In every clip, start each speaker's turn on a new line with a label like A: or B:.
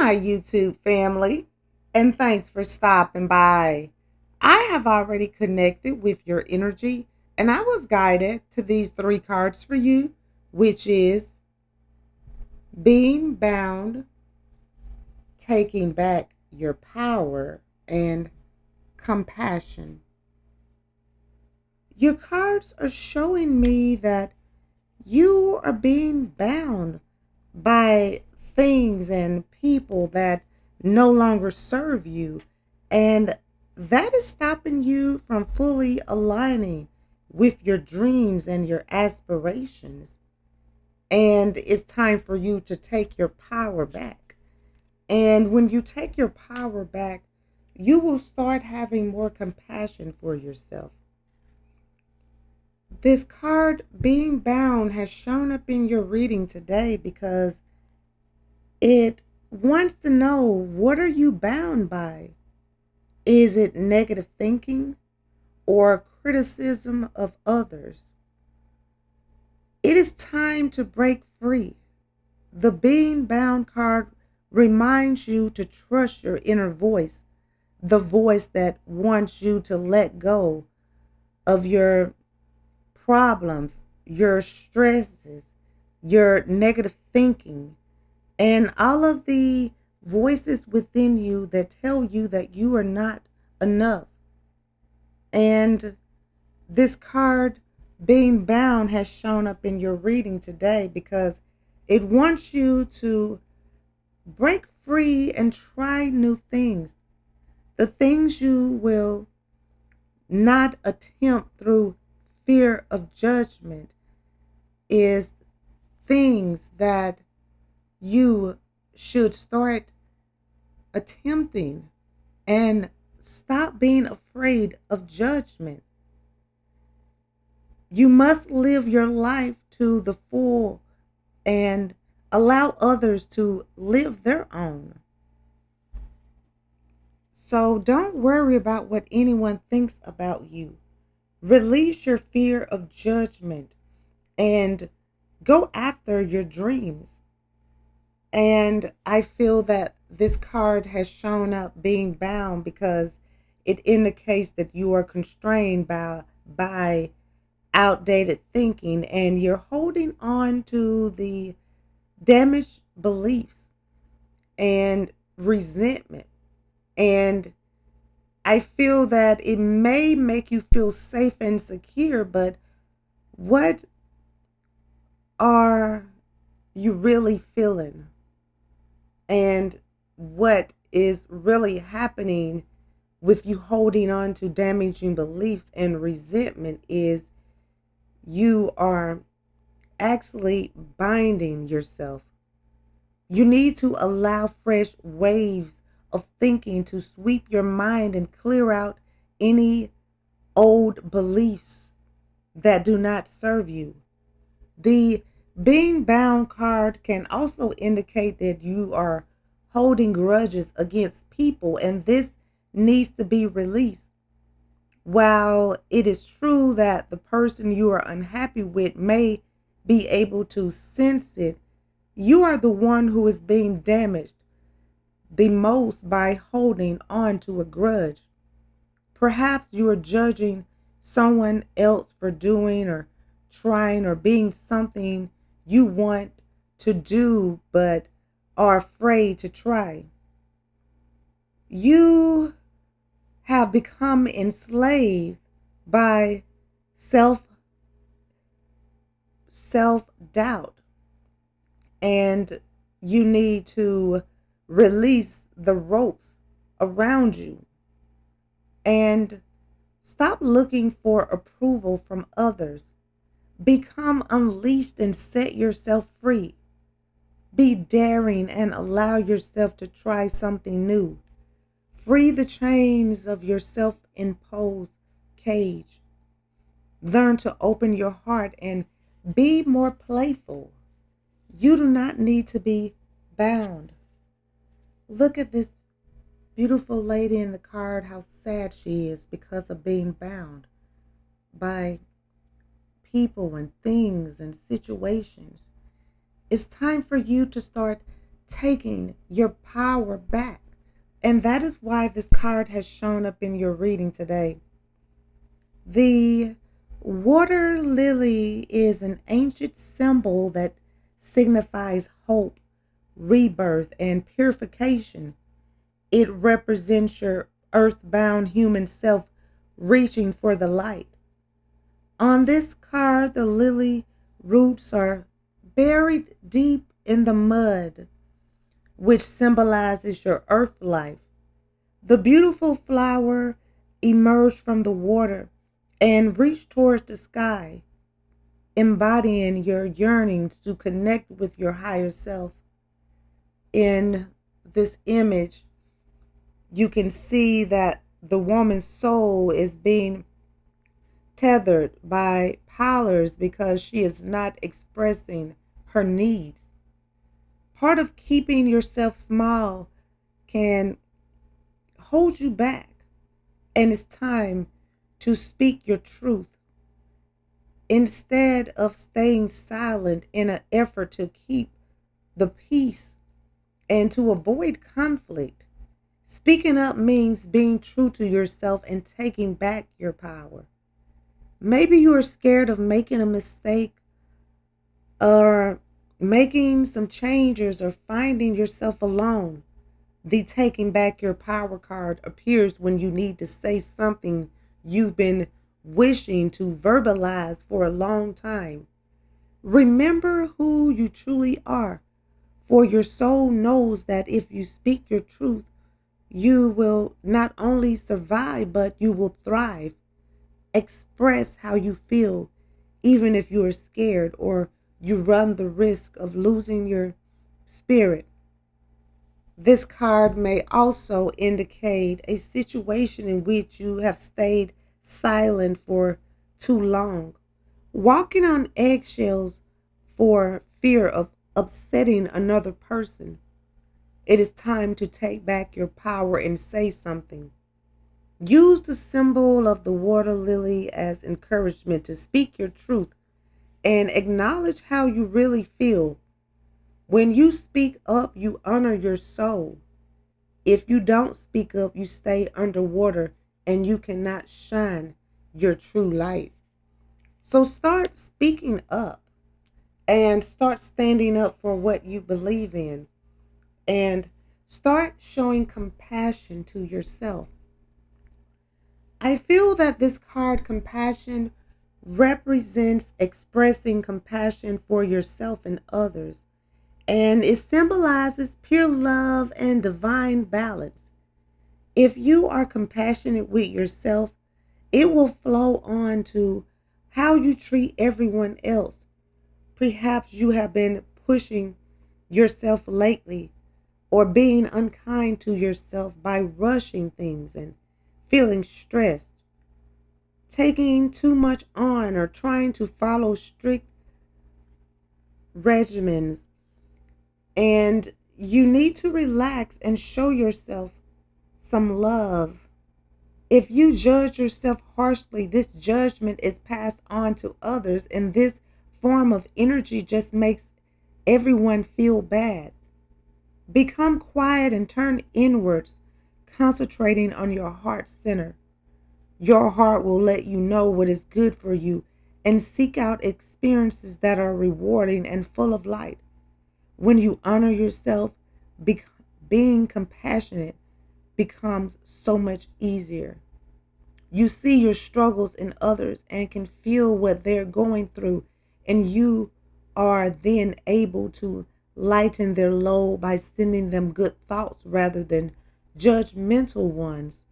A: my YouTube family, and thanks for stopping by. I have already connected with your energy, and I was guided to these three cards for you, which is being bound, taking back your power, and compassion. Your cards are showing me that you are being bound by things and people that no longer serve you. And that is stopping you from fully aligning with your dreams and your aspirations. And it's time for you to take your power back. And when you take your power back, you will start having more compassion for yourself. This card, being bound, has shown up in your reading today because it wants to know, what are you bound by? Is it negative thinking or criticism of others? It is time to break free. The being bound card reminds you to trust your inner voice, the voice that wants you to let go of your problems, your stresses, your negative thinking, and all of the voices within you that tell you that you are not enough. And this card, being bound, has shown up in your reading today because it wants you to break free and try new things. The things you will not attempt through fear of judgment is things that you should start attempting, and stop being afraid of judgment. You must live your life to the full and allow others to live their own. So don't worry about what anyone thinks about you. Release your fear of judgment and go after your dreams. And I feel that this card has shown up being bound because it indicates that you are constrained by outdated thinking, and you're holding on to the damaged beliefs and resentment. And I feel that it may make you feel safe and secure, but what are you really feeling? And what is really happening with you holding on to damaging beliefs and resentment is you are actually binding yourself. You need to allow fresh waves of thinking to sweep your mind and clear out any old beliefs that do not serve you. The being bound card can also indicate that you are holding grudges against people, and this needs to be released. While it is true that the person you are unhappy with may be able to sense it, you are the one who is being damaged the most by holding on to a grudge. Perhaps you are judging someone else for doing or trying or being something you want to do but are afraid to try. You have become enslaved by self self doubt, and you need to release the ropes around you and stop looking for approval from others. Become unleashed and set yourself free. Be daring and allow yourself to try something new. Free the chains of your self imposed cage. Learn to open your heart and be more playful. You do not need to be bound. Look at this beautiful lady in the card, how sad she is because of being bound by people and things and situations. It's time for you to start taking your power back. And that is why this card has shown up in your reading today. The water lily is an ancient symbol that signifies hope, rebirth, and purification. It represents your earthbound human self reaching for the light. On this card, the lily roots are buried deep in the mud, which symbolizes your earth life. The beautiful flower emerged from the water and reached towards the sky, embodying your yearnings to connect with your higher self. In this image, you can see that the woman's soul is being tethered by collars because she is not expressing her needs. Part of keeping yourself small can hold you back, and it's time to speak your truth instead of staying silent in an effort to keep the peace and to avoid conflict. Speaking up means being true to yourself and taking back your power. Maybe you are scared of making a mistake or making some changes or finding yourself alone. The taking back your power card appears when you need to say something you've been wishing to verbalize for a long time. Remember who you truly are, for your soul knows that if you speak your truth, you will not only survive, but you will thrive. Express how you feel, even if you are scared or you run the risk of losing your spirit. This card may also indicate a situation in which you have stayed silent for too long, walking on eggshells for fear of upsetting another person. It is time to take back your power and say something. Use the symbol of the water lily as encouragement to speak your truth and acknowledge how you really feel. When you speak up, you honor your soul. If you don't speak up, you stay underwater and you cannot shine your true light. So start speaking up and start standing up for what you believe in and start showing compassion to yourself. I feel that this card, compassion, represents expressing compassion for yourself and others, and it symbolizes pure love and divine balance. If you are compassionate with yourself, it will flow on to how you treat everyone else. Perhaps you have been pushing yourself lately or being unkind to yourself by rushing things and feeling stressed, taking too much on, or trying to follow strict regimens. And you need to relax and show yourself some love. If you judge yourself harshly, this judgment is passed on to others, and this form of energy just makes everyone feel bad. Become quiet and turn inwards, concentrating on your heart center. Your heart will let you know what is good for you and seek out experiences that are rewarding and full of light. When you honor yourself, being compassionate becomes so much easier. You see your struggles in others and can feel what they're going through, and you are then able to lighten their load by sending them good thoughts rather than judgmental ones.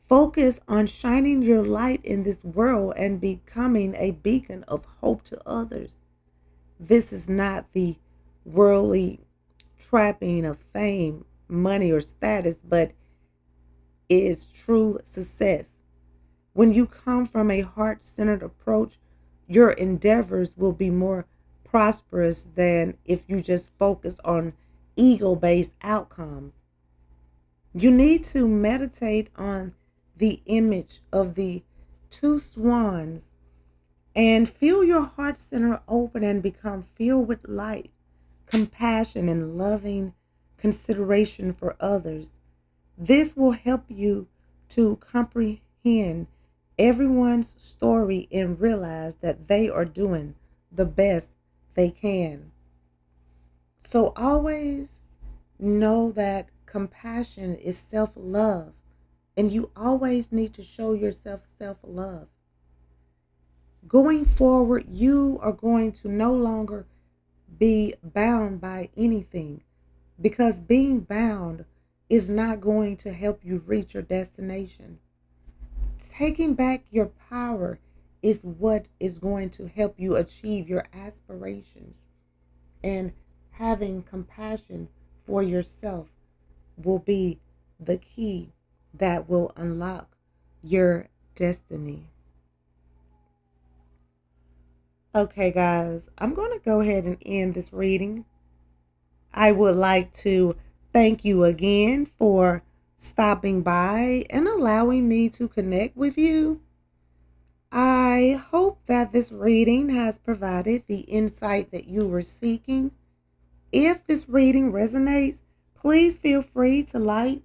A: Focus on shining your light in this world and becoming a beacon of hope to others. This is not the worldly trapping of fame, money, or status, but is true success. When you come from a heart centered approach, your endeavors will be more prosperous than if you just focus on ego based outcomes. You need to meditate on the image of the two swans and feel your heart center open and become filled with light. compassion and loving consideration for others. This will help you to comprehend everyone's story and realize that they are doing the best they can. So always know that compassion is self love, and you always need to show yourself self love. Going forward, you are going to no longer be bound by anything, because being bound is not going to help you reach your destination. Taking back your power is what is going to help you achieve your aspirations. And having compassion for yourself will be the key that will unlock your destiny. Okay, guys, I'm going to go ahead and end this reading. I would like to thank you again for stopping by and allowing me to connect with you. I hope that this reading has provided the insight that you were seeking. If this reading resonates, please feel free to like,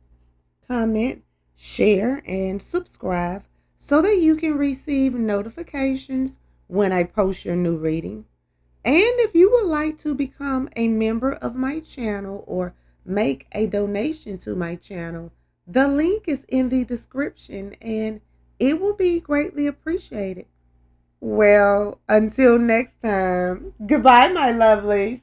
A: comment, share, and subscribe so that you can receive notifications when I post your new reading. And if you would like to become a member of my channel or make a donation to my channel, the link is in the description and it will be greatly appreciated. Well, until next time, goodbye, my lovelies.